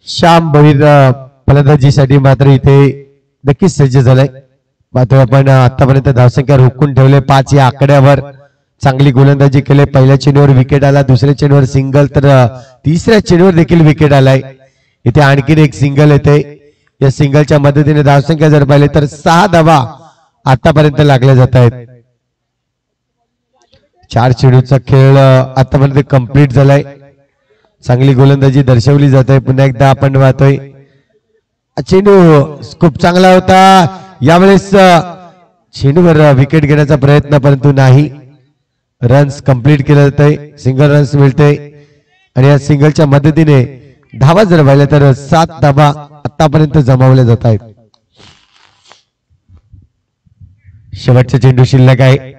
श्याम भोईर फलंदाजीसाठी मात्र इथे नक्कीच सज्ज झालाय. मात्र आपण आतापर्यंत धावसंख्या रोखून ठेवले 5 या आकड्यावर. चांगली गोलंदाजी केली. पहिल्या चेंडूवर विकेट आला, दुसऱ्या चेंडूवर सिंगल, तर तिसऱ्या चेंडूवर देखील विकेट आलाय. इथे आणखीन एक सिंगल येते. या सिंगलच्या मदतीने धावसंख्या जर पाहिले तर 6 धावा आतापर्यंत लागल्या जात आहेत. 4 चेंडूचा खेळ आतापर्यंत कंप्लीट झालाय. चांगली गोलंदाजी दर्शवली जात आहे. पुन्हा एकदा आपण पाहतोय चेंडू खूप चांगला होता. यावेळेस चेंडूवर विकेट घेण्याचा प्रयत्न, परंतु नाही. रन्स कंप्लीट केले जात आहे. सिंगल रन्स मिळते आणि या सिंगलच्या मदतीने धावा जर पाहिल्या तर 7 धावा आतापर्यंत जमावल्या जात आहेत. शेवटचा चेंडू शिल्लक आहे.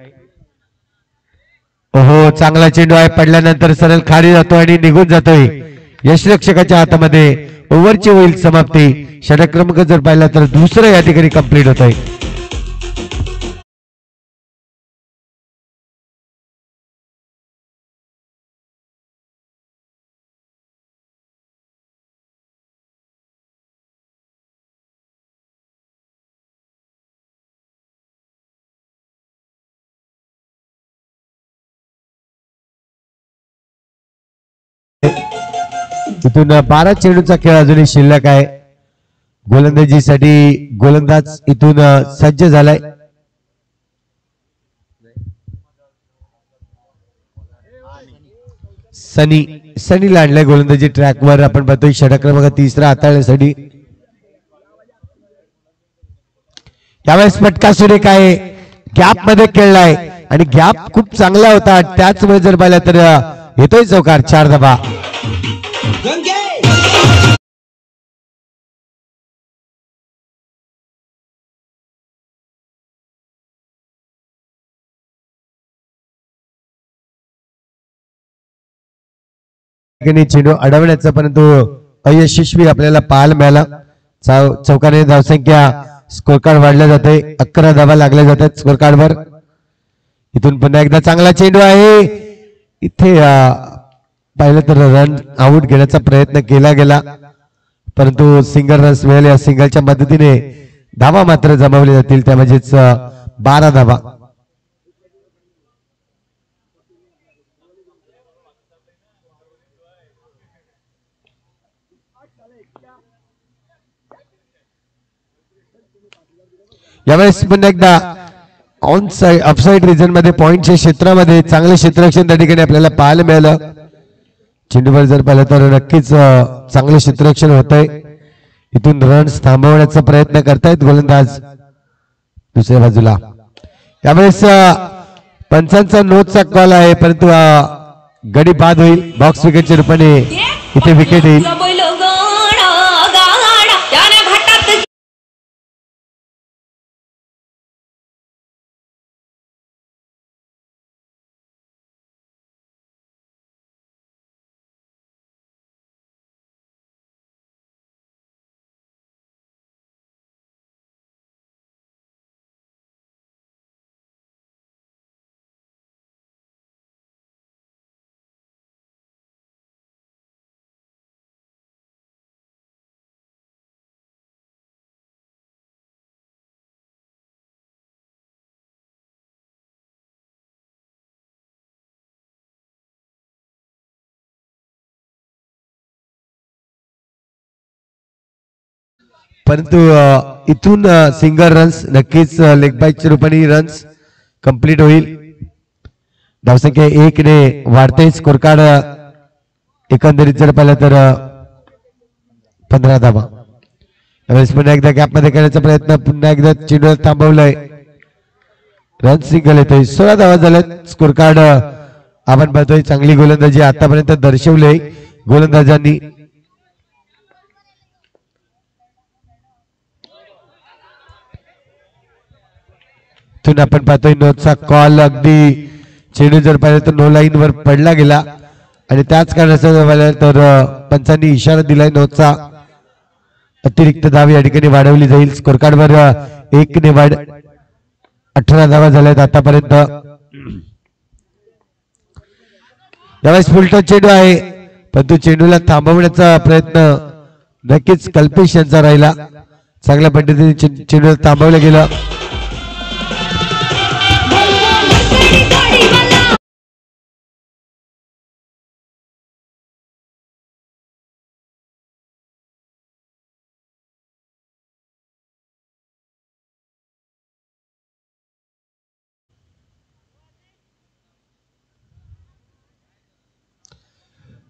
ओहो, चांगला चेंडू आहे. पडल्यानंतर सरळ खाली जातो आणि निघून जातोय. यष्टिरक्षकाच्या हातामध्ये ओव्हरची होईल समाप्ती. षटक क्रमांक जर पाहिला तर दुसरं या ठिकाणी कंप्लीट होत आहे. इथून 12 चेंडूचा खेळ अजूनही शिल्लक आहे. गोलंदाजीसाठी गोलंदाज इथून सज्ज झालाय. सनीला आणलाय गोलंदाजी ट्रॅकवर. आपण पाहतोय षटक क्रमांक 3 हाताळण्यासाठी. त्यावेळेस फटका सुरेख आहे. गॅप मध्ये खेळलाय आणि गॅप खूप चांगला होता. त्याचमुळे जर पाहिलं तर येतोय चौकार. 4 धावा. चेंडू अडवण्याचा परंतु अयशस्वी आपल्याला पाहायला मिळाला. चौकाने धावसंख्या स्कोर कार्ड वाढल्या जाते. 11 धावा लागल्या जातात स्कोर कार्डवर. इथून पुन्हा एकदा चांगला चेंडू आहे. इथे पाहिलं तर रन आउट घेण्याचा प्रयत्न केला गेला, परंतु सिंगल रन्स मिळाले. या सिंगलच्या मदतीने धावा मात्र जमावले जातील, त्या म्हणजेच 12 धावा. यावेळेस पुन्हा एकदा ऑन साइड अपसाइड रिजन मध्ये पॉइंटच्या क्षेत्रामध्ये चांगले क्षेत्ररक्षण त्या ठिकाणी आपल्याला पाहायला मिळालं. चेंडूवर जर पाहिलं तर नक्कीच चांगले क्षेत्ररक्षण होत आहे. इथून रन्स थांबवण्याचा प्रयत्न करतायत गोलंदाज दुसऱ्या बाजूला. यावेळेस पंचांचा नोटचा कॉल आहे, परंतु गडी बाद होईल. बॉक्स विकेटच्या रूपाने इथे विकेट येईल. परंतु इथून सिंगल रन्स नक्कीच लेग बायच्या रूपाने रन्स कंप्लीट होईल. धावसंख्या 1 ने वाढते. स्कोर कार्ड एकंदरीत जर पाहिलं तर 15 धावा. यावेळेस पुन्हा एकदा गॅप मध्ये खेळण्याचा प्रयत्न, पुन्हा एकदा चेंडू थांबवलाय. रन सिंगल येतोय. 16 धावा झाल्यात. स्कोर कार्ड आपण पाहतोय चांगली गोलंदाजी आतापर्यंत दर्शवले गोलंदाजांनी. आपण पाहतोय नोटचा कॉल. अगदी चेंडू जर पाहिलं तर नो लाईन वर पडला गेला आणि त्याच कारणाचा तर पंचांनी इशारा दिलाय नोटचा. अतिरिक्त धाव या ठिकाणी वाढवली जाईल. स्कोर कार्ड वर 1 ने वाढ. 18 धावा झाल्यात आतापर्यंत. यावेळेस फुलटॉस चेंडू आहे, परंतु चेंडूला थांबवण्याचा प्रयत्न नक्कीच कल्पेश यांचा राहिला. चांगल्या पद्धतीने चेंडू थांबवलं गेलं.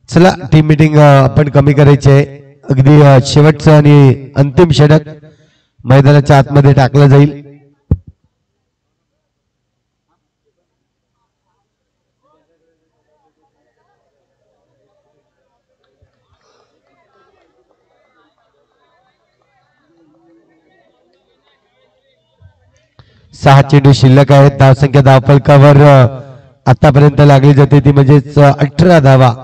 चला टीम मीटिंग आपण कमी करायची आहे. अगदी शेवटचं आणि अंतिम षटक मैदानाच्या आतमध्ये टाकलं जाईल. सहा चेंडू शिल्लक आहेत. धावसंख्या धावफलकावर आतापर्यंत लागली जाते ती म्हणजेच 18 धावा.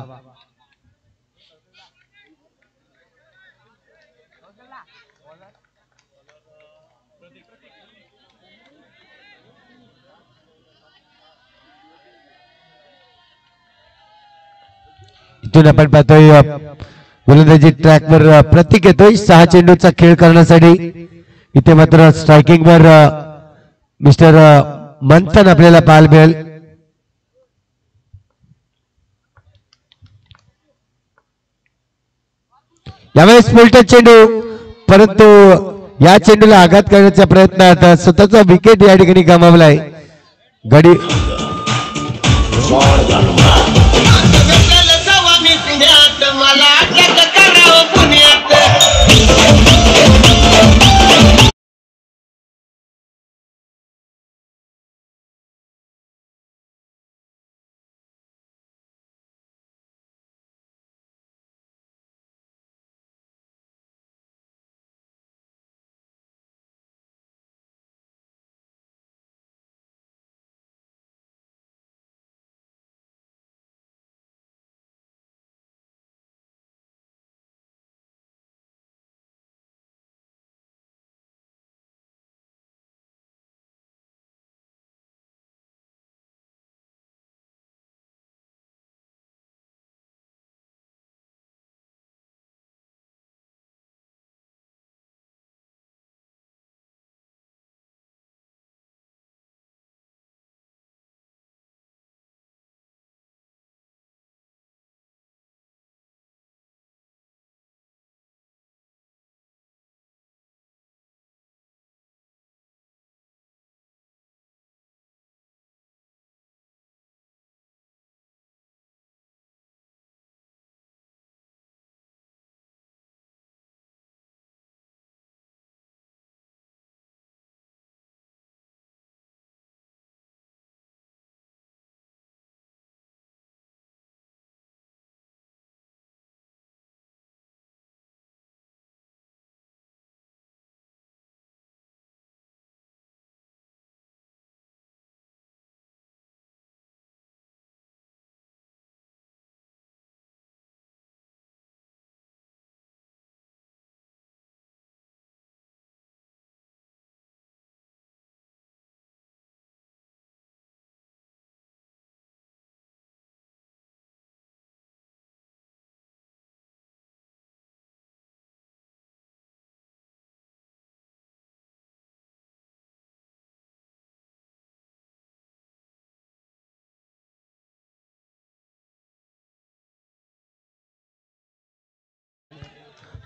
इथून आपण पाहतोय गोलंदाजी ट्रॅकवर प्रतीक येतोय 6 चेंडूचा खेळ करण्यासाठी. इथे मात्र स्ट्रायकिंग वर मिस्टर मंथन आपल्याला पाहायला मिळेल. यावेळेस फुलटच चेंडू, परंतु या चेंडूला आघात करण्याचा प्रयत्न स्वतःचा विकेट या ठिकाणी गमावलाय. गडी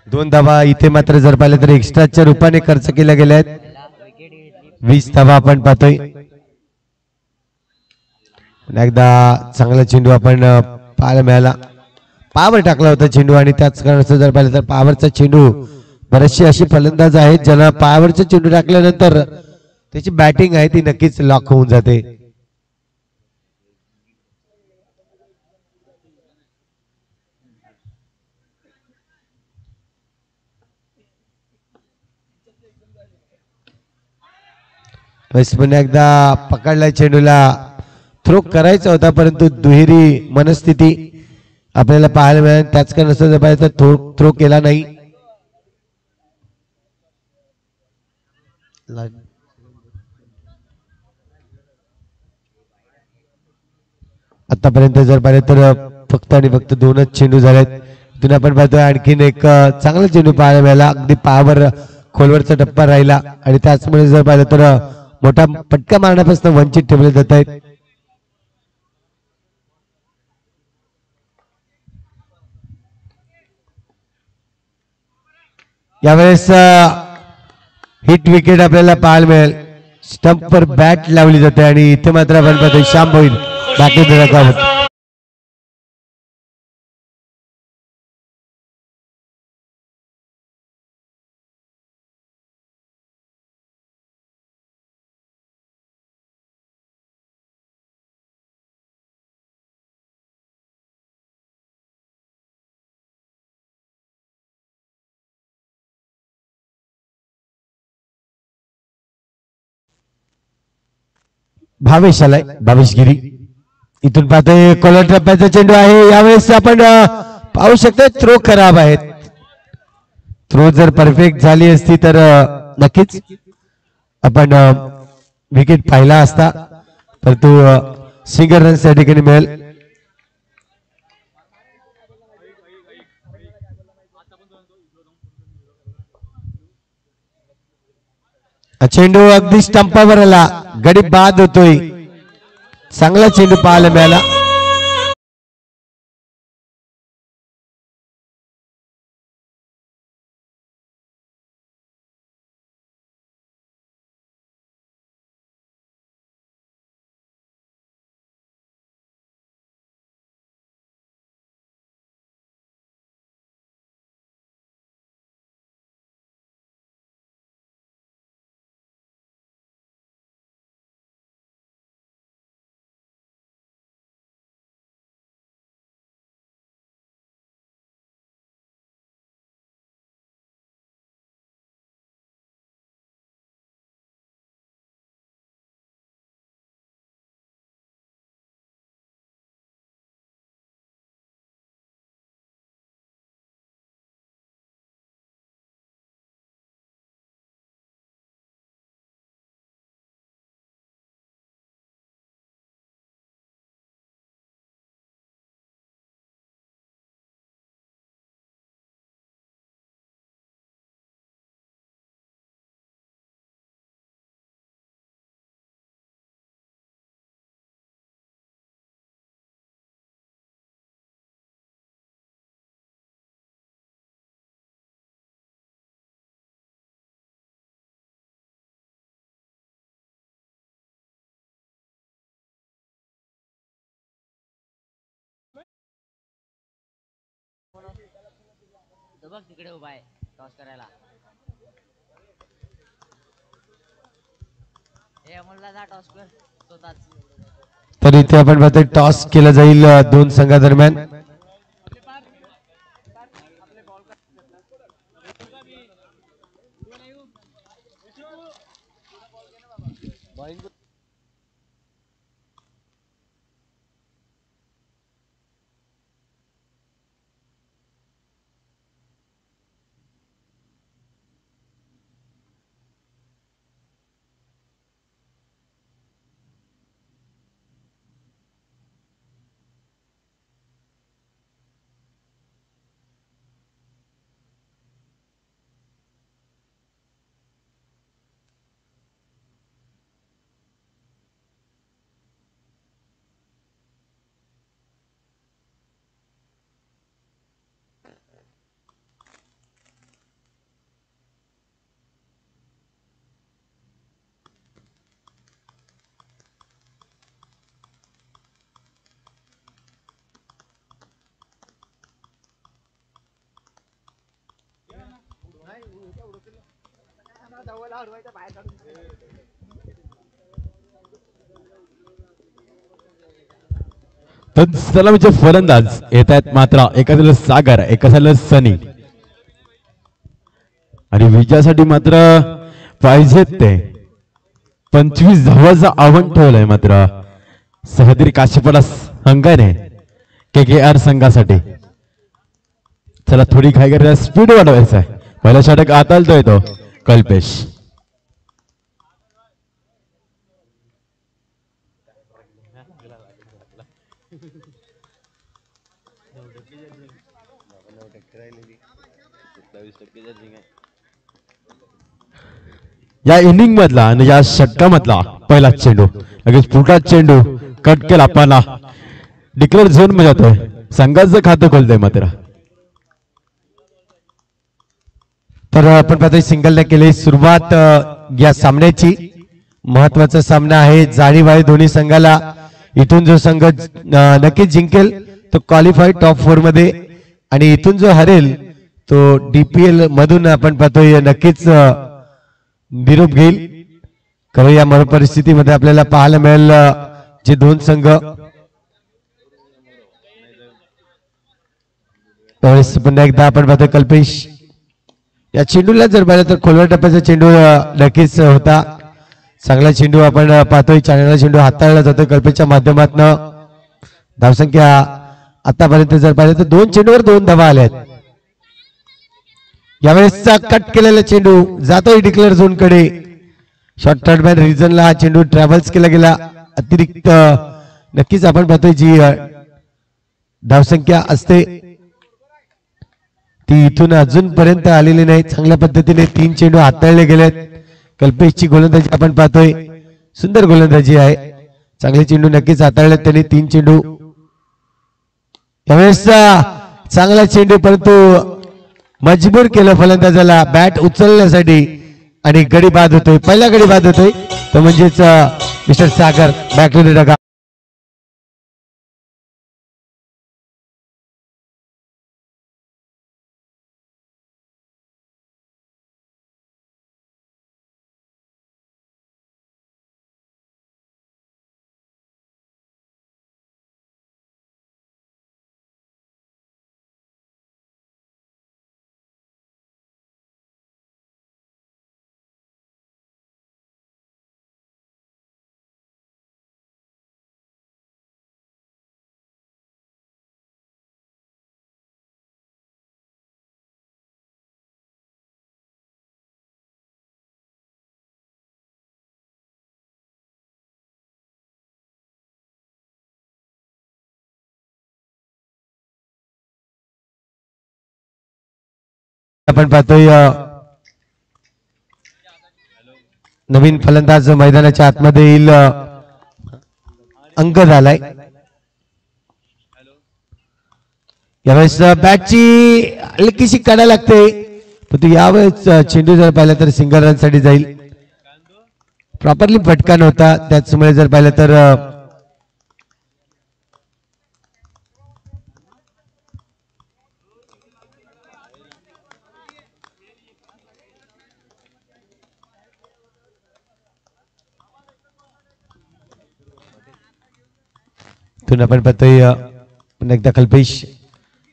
दोन धावा इथे मात्र जर पाहिलं तर एक्स्ट्राच्या रूपाने खर्च केल्या गेल्या आहेत. 20 धावा आपण पाहतोय. एकदा चांगला चेंडू आपण पाहायला मिळाला. पावर टाकला होता चेंडू आणि त्याच कारणास्तव जर पाहिलं तर पावरचा चेंडू बरेचसे असे फलंदाज आहेत ज्यांना पावरचा चेंडू टाकल्यानंतर त्याची बॅटिंग आहे ती नक्कीच लॉक होऊन जाते. पुन्हा एकदा पकडलाय चेंडूला. थ्रो करायचा होता परंतु दुहेरी मनस्थिती आपल्याला पाहायला मिळाली. त्याच कारणास्तव पाहिजे तर थ्रो केला नाही. आतापर्यंत जर पाहिलं तर फक्त आणि फक्त 2च चेंडू झालेत. इथून आपण पाहतोय आणखीन एक चांगला चेंडू पाहायला मिळाला. अगदी पायावर खोलवरचा टप्पा राहिला आणि त्याचमुळे जर पाहिलं तर मोठा पटका मारण्यापासून वंचित ठेवले जात आहेत. यावेळेस हिट विकेट आपल्याला पाहायला मिळेल. स्टंपवर बॅट लावली जाते आणि इथे मात्र आपण पाहतोय श्याम होईल बाकी धडकावत. भावेश आलाय, भावेश गिरी. इथून पाहतोय कोलर टप्प्याचा चेंडू आहे. यावेळेस आपण पाहू शकतो थ्रो खराब आहेत. थ्रो जर परफेक्ट झाली असती तर नक्कीच आपण विकेट पाहिला असता, परंतु सिंगल रन त्या ठिकाणी मिळेल. चेंडू अगदी स्टंपावर आला, गडी बाद होतोय. चांगला चेंडू पाहायला मिळाला. तिकडे उभा आहे टॉस करायला. तर इथे आपण पाहतोय टॉस केला जाईल दोन संघादरम्यान. सलामीचे फलंदाज येत आहेत मात्र एका झालं सागर, एका झालं सनी आणि विजयासाठी मात्र पाहिजेत ते 25 धावांचं आव्हान ठेवलंय मात्र सहदिरी काशीपाडा संघाने KKR संघासाठी. चला थोडी घाई करायला स्पीड वाढवायचा आहे. पहिला षटक आतालतोय तो कल्पेश. या इनिंग मधला आणि या षटकामधला पहिला चेंडू लगेच पुढचा चेंडू कट केला पाना डिक्लेअर झोन मध्ये जातोय संघाचं खातं खोलतोय मात्र तर आपण पाहतोय सिंगलने केली सुरुवात या सामन्याची महत्वाचा सामना आहे जाणीव आहे दोन्ही संघाला इथून जो संघ नक्कीच जिंकेल तो क्वालिफाय टॉप 4 मध्ये आणि इथून जो हरेल तो डीपीएल मधून आपण पाहतोय नक्कीच निरोप घेईल कारण या परिस्थितीमध्ये आपल्याला पाहायला मिळेल जे दोन संघ त्यावेळेस पुन्हा एकदा आपण पाहतोय कल्पेश या चेंडूला जर पाहिलं तर खोलवर टप्प्याचा चेंडू नक्कीच होता चांगला चेंडू आपण पाहतोय चांगला चेंडू हाताळला जातोय कल्पेशच्या माध्यमातून धावसंख्या आतापर्यंत जर पाहिलं तर 2 चेंडूवर 2 धावा आल्या आहेत यावेळेसचा कट केलेला चेंडू जातोय डिक्लेअर झोन कडे शॉर्ट थर्डमॅन रिजनला हा चेंडू ट्रॅव्हल्स केला गेला अतिरिक्त नक्कीच आपण पाहतोय जी धावसंख्या असते ती इथून अजूनपर्यंत आलेली नाही चांगल्या पद्धतीने 3 चेंडू हाताळले गेलेत कल्पेशची गोलंदाजी आपण पाहतोय सुंदर गोलंदाजी आहे चांगले चेंडू नक्कीच हाताळलेत त्यांनी 3 चेंडू यावेळेस चांगला चेंडू परंतु मजबूर केलं फलंदाजाला बॅट उचलण्यासाठी आणि गडी बाद होतोय पहिला गडी बाद होतोय तो म्हणजेच mister Sagar back to the dugout आपण पाहतोय नवीन फलंदाज मैदानाच्या आतमध्ये येईल अंक झालाय यावेळेस बॅटची हलकीशी काढा लागते परंतु यावेळेस चेंडू जर पाहिला तर सिंगल रन साठी जाईल प्रॉपरली फटका नव्हता त्याचमुळे जर पाहिलं तर आपण पाहतोय एकदा कल्पेश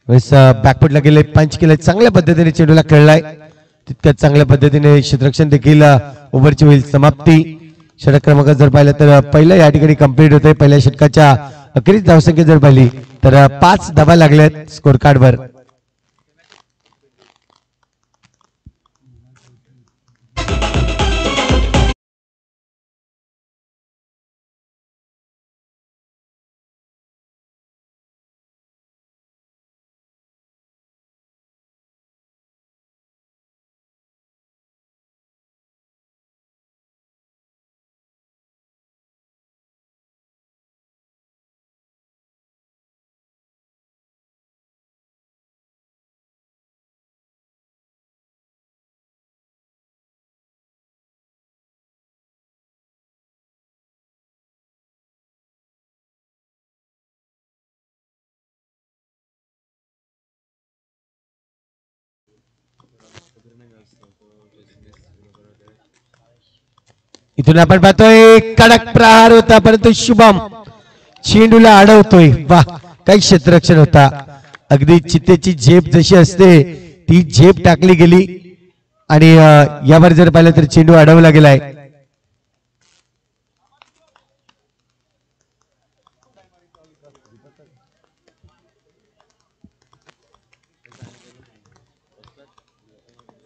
बॅकफुटला गेले पंच केले चांगल्या पद्धतीने चेंडूला खेळलाय तितक्याच चांगल्या पद्धतीने क्षेत्ररक्षण देखील ओव्हरची होईल समाप्ती षटक क्रमांक जर पाहिलं तर पहिला या ठिकाणी कंप्लीट होतोय पहिल्या षटकाच्या अखेरीस धावसंख्या जर पाहिली तर 5 धावा लागल्यात स्कोर कार्डवर इथून आपण पाहतोय कडक प्रहार होता परंतु शुभम चेंडूला अडवतोय वाह काही क्षेत्ररक्षण होता अगदी चितेची झेप जशी असते ती झेप टाकली गेली आणि यावर जर पाहिलं तर चेंडू अडवला गेलाय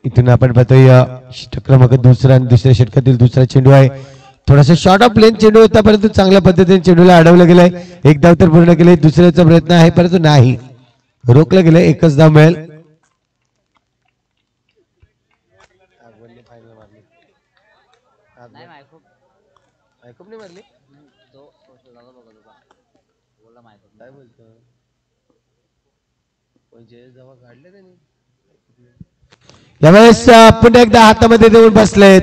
इथून आपण पाहतोय षटक क्रमांक दुसरा आणि दुसऱ्या षटकातील दुसरा चेंडू आहे थोडासा शॉर्ट ऑफ प्लेन चेंडू होता परंतु चांगल्या पद्धतीने चेंडूला अडवलं गेलाय एक धाव तर पूर्ण केले दुसऱ्याचा प्रयत्न आहे परंतु नाही रोखलं गेलं, एकच धाव मिळेल. नाही मायकूप नाही मारली. तो दादा बघत होता बोलला मायकूप काय बोलतो जेव्हा काढले त्यांनी यावेळेस पुन्हा एकदा हातामध्ये देऊन बसलेत.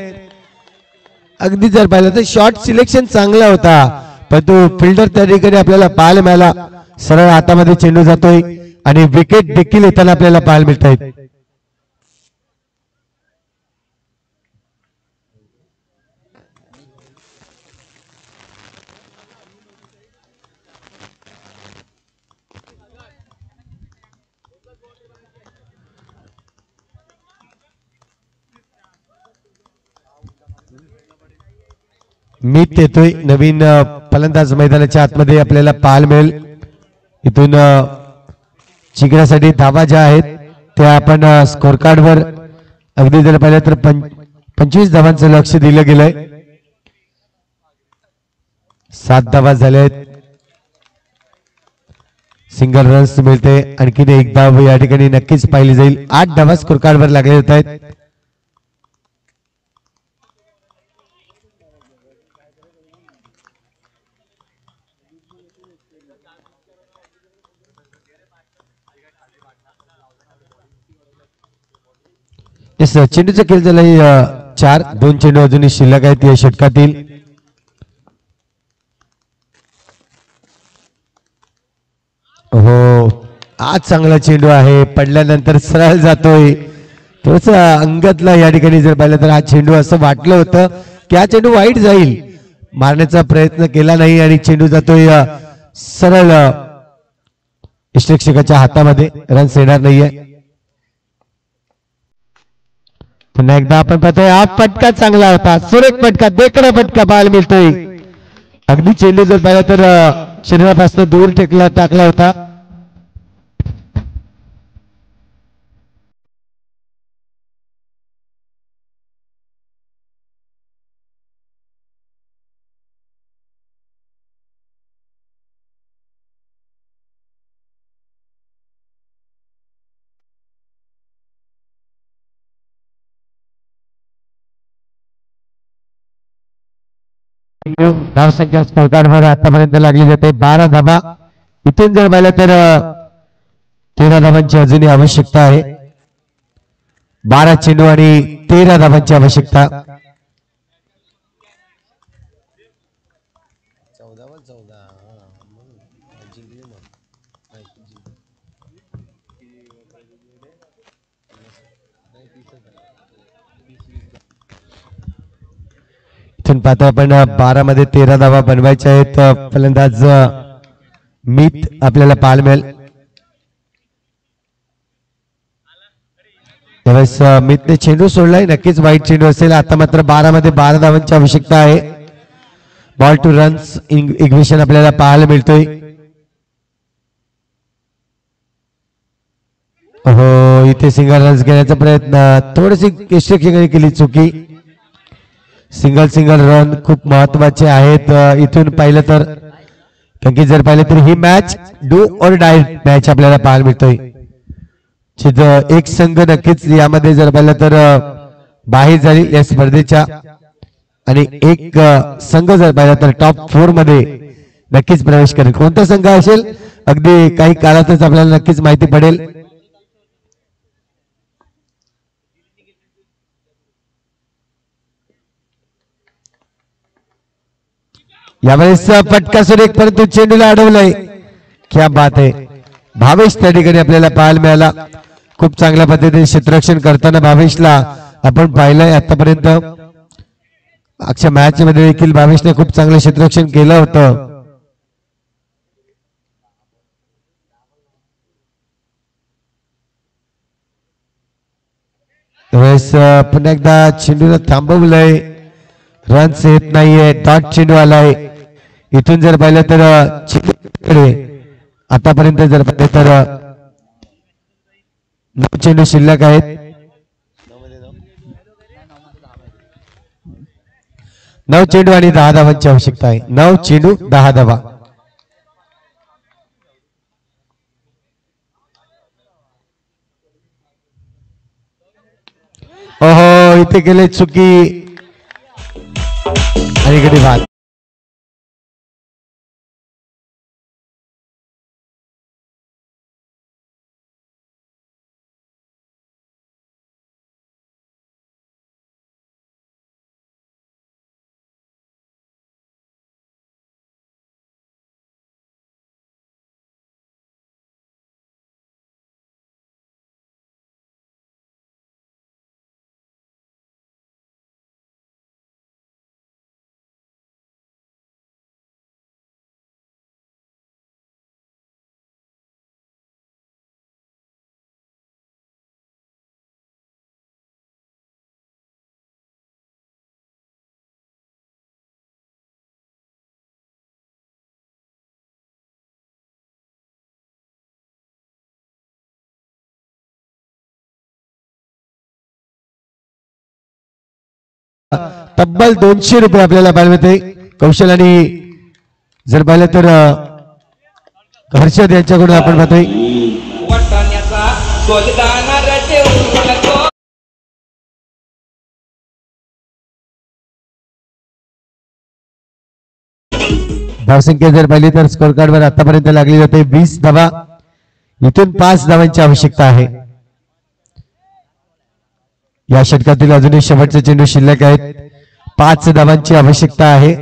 अगदी जर पाहिलं तर शॉर्ट सिलेक्शन चांगला होता, पण तो फिल्डर त्या ठिकाणी आपल्याला पाहायला मिळाला. सरळ हातामध्ये चेंडू जातोय आणि विकेट देखील येताना आपल्याला पाहायला मिळत आहेत. मीत येतोय नवीन फलंदाज मैदानाच्या आतमध्ये आपल्याला पाहायला मिळेल. इथून जिंकण्यासाठी धावा ज्या आहेत त्या आपण स्कोर कार्ड वर अगदी जर पाहिलं तर 25 धावांचं लक्ष दिलं गेलंय. 7 धावा झाल्या आहेत. सिंगल रन्स मिळते, आणखीन एक धाव या ठिकाणी नक्कीच पाहिली जाईल. 8 धावा स्कोर कार्ड वर लागले होत आहेत. चेंडूचा खेळ झालाय 4. 2 चेंडू अजूनही शिल्लक आहेत या षटकातील. हो, आज चांगला चेंडू आहे, पडल्यानंतर सरळ जातोय. थोडस अंगातला या ठिकाणी जर पाहिलं तर हा चेंडू असं वाटलं होतं की हा चेंडू वाईट जाईल, मारण्याचा प्रयत्न केला नाही आणि चेंडू जातोय सरळ इष्टरक्षकाच्या हातामध्ये. रन्स येणार नाहीये. पुन्हा एकदा आपण पाहतोय हा फटका चांगला होता, सुरेख फटका, देखणा फटका पाहायला मिळतोय. अगदी चेंडू जर पाहिला तर शरीरापासून दूर टाकला होता. धावसंख्या स्कोरकार्डवर आतापर्यंत लागली जाते 12 धावा. इथून जर पाहिलं तर 13 धावांची अजूनही आवश्यकता आहे. 12 चेंडू आणि 13 धावांची आवश्यकता. 14 जिंकले मग. इथून पाहतो आपण 12 मध्ये 13 धावा बनवायच्या आहेत. फलंदाज मीत आपल्याला पाहायला मिळेल. त्यावेळेस मीतने चेंडू सोडलाय, नक्कीच वाईट चेंडू असेल. आता मात्र 12 मध्ये 12 धावांची आवश्यकता आहे. बॉल टू रन्स इक्वेशन आपल्याला पाहायला मिळतोय. हो, इथे सिंगल रन्स घेण्याचा प्रयत्न, थोडीशी इष्टरक्षकाने केली चुकी. सिंगल रन खूप महत्वाचे आहेत इथून पाहिलं तर, कारण की जर पाहिलं तर ही match do or die match आपल्याला पाहायला मिळतोय. एक संघ नक्कीच यामध्ये जर पाहिलं तर बाहेर झाली या स्पर्धेच्या, आणि एक संघ जर पाहिला तर टॉप 4 मध्ये नक्कीच प्रवेश करेल. कोणता संघ असेल अगदी काही काळातच आपल्याला नक्कीच माहिती पडेल. यावेळेस फटका सुरेख, परंतु चेंडूला अडवलंय. क्या बात आहे. भावेश त्या ठिकाणी आपल्याला पाहायला मिळाला. खूप चांगल्या पद्धतीने क्षेत्ररक्षण करताना भावेशला आपण पाहिलंय आतापर्यंत. अक्षय मॅच मध्ये देखील भावेशने खूप चांगलं क्षेत्ररक्षण केलं होतं. त्यावेळेस पुन्हा एकदा चेंडूला थांबवलंय. रन्स येत नाहीये, डॉट चेंडू आलाय. इथून जर पाहिलं तर आतापर्यंत जर पाहिलं तर 9 चेंडू शिल्लक आहेत. 9 चेंडू आणि 10 धावांची आवश्यकता आहे. 9 चेंडू 10 धावा. इथे केले चुकी आणि कधी बाद. तब्बल 200 रुपये आपल्याला पाहायला मिळते. कौशल आणि जर पाहिलं तर हर्षद यांच्याकडून आपण पाहतोय. धावसंख्या जर पाहिली तर स्कोर कार्ड वर आतापर्यंत लागली जाते 20 धावा. इथून 5 धावांची आवश्यकता आहे. या षटकातील अजूनही शेवटचे चेंडू शिल्लक आहेत. 5 धावांची आवश्यकता आहे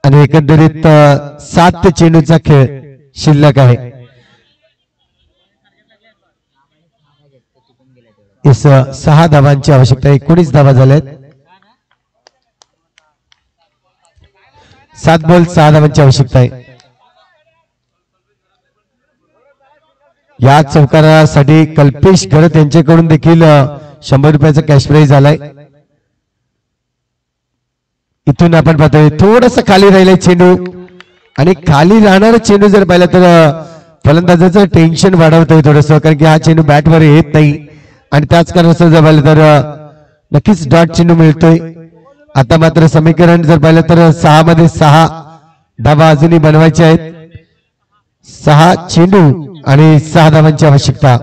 आणि एकंदरीत 7 चेंडूचा खेळ शिल्लक आहे. 6 धावांची आवश्यकता. 19 धावा झाल्यात. 7 बॉल 6 धावांची आवश्यकता आहे. या चौकारासाठी कल्पेश गरत यांच्याकडून देखील 100 रुपयाचा कॅश प्राइज आलाय. इथून आपण पाहतोय थोडस खाली राहिलाय चेंडू आणि खाली राहणारा चेंडू जर पाहिला तर फलंदाजाचं टेन्शन वाढवतोय थोडस, कारण की हा चेंडू बॅटवर येत नाही आणि त्याच कारणास्तव जर पाहिलं तर नक्कीच डॉट चेंडू मिळतोय. आता मात्र समीकरण जर पाहिलं तर 6 मध्ये 6 धावा अजूनही बनवायचे आहेत. 6 चेंडू आणि 6 धावांची आवश्यकता.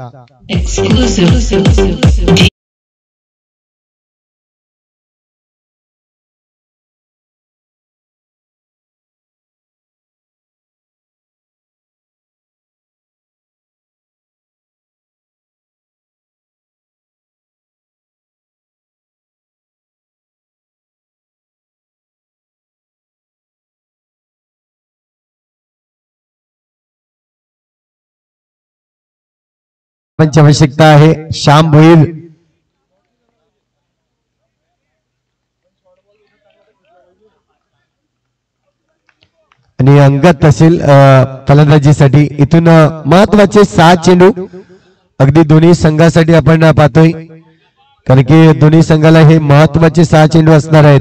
आवश्यकता आहे. श्याम भोईर आणि अंगत असेल फलंदाजीसाठी. इथून महत्वाचे 6 चेंडू अगदी दोन्ही संघासाठी आपण पाहतोय, कारण की दोन्ही संघाला हे महत्वाचे 6 चेंडू असणार आहेत.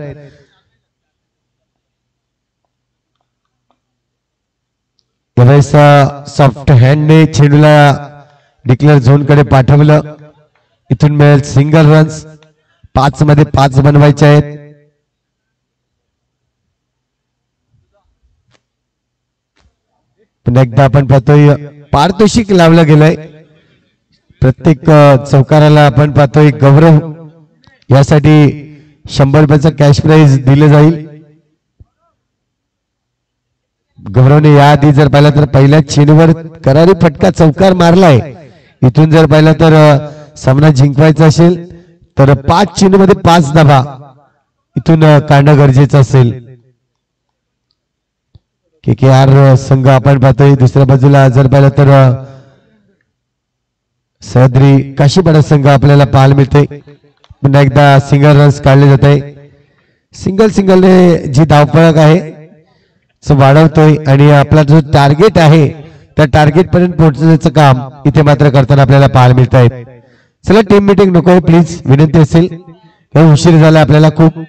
यावेळेस सॉफ्ट हँडने चेंडूला डिक्लेअर झोन कडे पाठवलं. इथून मिळेल सिंगल रन्स. 5 मध्ये 5 बनवायचे आहेत. पुन्हा एकदा आपण पाहतोय पारितोषिक लावलं गेलंय. प्रत्येक चौकाराला आपण पाहतोय गौरव यासाठी 100 रुपयाचा कॅश प्राइज दिलं जाईल. गौरवने याआधी जर पाहिलं तर पहिल्या चेंडूवर करारी फटका चौकार मारलाय. इथून जर पाहिलं तर सामना जिंकवायचा असेल तर 5 चेंडू मध्ये 5 धावा इथून काढणं गरजेचं असेल. KKR संघ आपण पाहतोय. दुसऱ्या बाजूला जर पाहिलं तर सह्याद्री काशीपाडा संघ आपल्याला पाहायला मिळते. पुन्हा एकदा सिंगल रन्स काढले जात आहे. सिंगलने जी धावपळक आहे वाढवतोय आणि आपला जो टार्गेट आहे त्या टार्गेट पर्यंत पोहोचण्याचं काम इथे मात्र करताना आपल्याला पाहायला मिळत आहे. चला टीम मीटिंग नको प्लीज, विनंती असेल, कारण उशीर झाला आपल्याला खूप.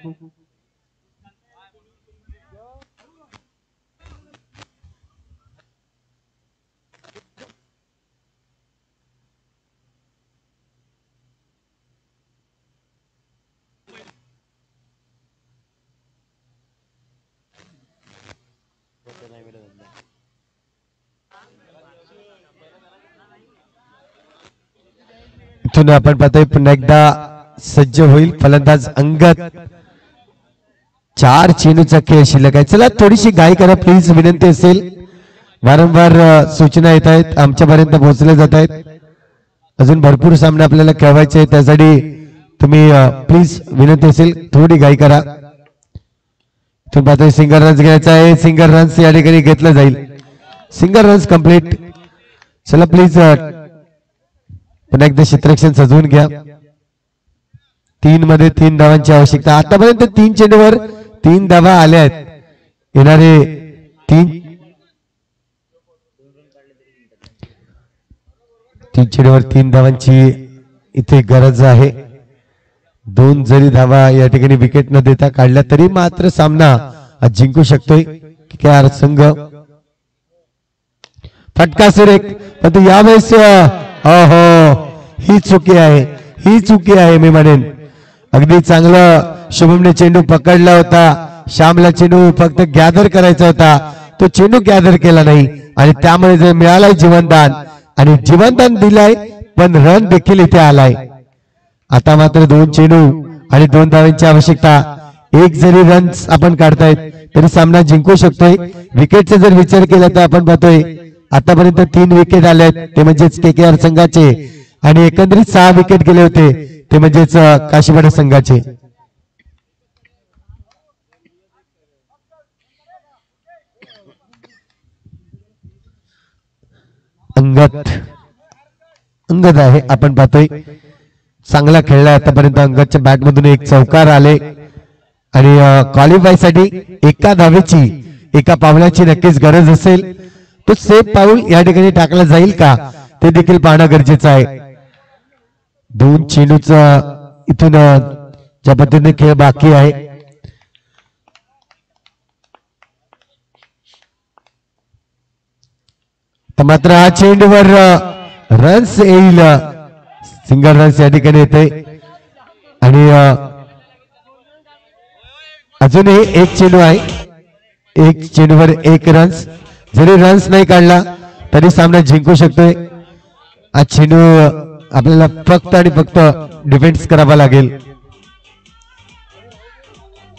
इथून आपण पाहतोय पुन्हा एकदा सज्ज होईल फलंदाज अंगद. 4 चेंडूचा खेळ शिल्लक आहे. चला थोडीशी घाई करा प्लीज, विनंती असेल. वारंवार सूचना येत आहेत, आमच्यापर्यंत पोहोचल्या जात आहेत. अजून भरपूर सामने आपल्याला खेळवायचे आहेत, त्यासाठी तुम्ही प्लीज विनंती असेल थोडी घाई करा. तुम्ही पाहतोय सिंगल रन्स घ्यायचा आहे. सिंगल रन्स या ठिकाणी घेतलं जाईल. Single runs complete. चला प्लीज पुन्हा एकदा क्षेत्ररक्षण सजवून घ्या. 3 मध्ये 3 धावांची आवश्यकता. आतापर्यंत 3 चेंडूवर 3 धावा आल्या आहेत. येणारे 3 चेंडूवर 3 धावांची इथे गरज आहे. 2 जरी धावा या ठिकाणी विकेट न देता काढल्या तरी मात्र सामना जिंकू शकतोय KKR संघ. फटका सुरेख, परंतु यावेळेस ही चुकी आहे, ही चुकी आहे मी म्हणेन. अगदी चांगलं शुभमने चेंडू पकडला होता. श्यामला चेंडू फक्त गॅदर करायचा होता, तो चेंडू गॅदर केला नाही आणि त्यामुळे जे मिळालाय जीवनदान आणि जीवनदान दिलाय पण रन देखील इथे आलाय. आता मात्र 2 चेंडू आणि 2 धावांची आवश्यकता. 1 जरी रन्स आपण काढतायत तरी सामना जिंकू शकतोय. विकेटचा जर विचार केला तर आपण पाहतोय आतापर्यंत 3 विकेट आले आहेत, ते म्हणजेच KKR संघाचे, आणि एकंदरीत 6 विकेट गेले होते ते म्हणजेच काशीवाडा संघाचे. अंगद आहे आपण पाहतोय, चांगला खेळलाय आतापर्यंत. अंगदच्या बॅट मधून 1 चौकार आले आणि क्वालिफाय साठी 1 धावेची 1 पावलाची नक्कीच गरज असेल. तो सेफ पाऊल या ठिकाणी टाकला जाईल का ते देखील पाहणं गरजेचं आहे. 2 चेंडूचा इथून ज्या पद्धतीने खेळ बाकी आहे, तर मात्र हा चेंडूवर रन्स येईल. सिंगल रन्स या ठिकाणी येते आणि अजूनही 1 चेंडू आहे. 1 चेंडूवर 1 रन्स. जरी रन्स नाही काढला तरी सामना जिंकू शकतोय. हा चेंडू आपल्याला फक्त आणि फक्त डिफेन्स करावा लागेल.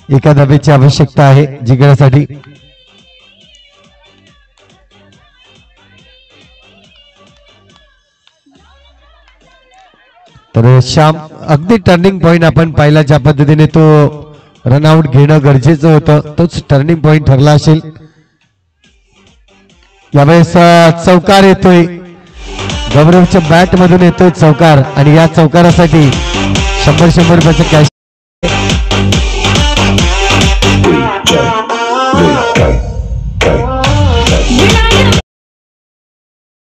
1 धावेची आवश्यकता आहे जिंकण्यासाठी. तर श्याम अगदी टर्निंग पॉइंट आपण पाहिला, ज्या पद्धतीने तो रनआउट घेणं गरजेचं होतं, तोच टर्निंग पॉइंट ठरला असेल. यावेळेस चौकार येतोय, गौरवच्या बॅट मधून येतोय चौकार आणि या चौकारासाठी 100 रुपयाचं कॅश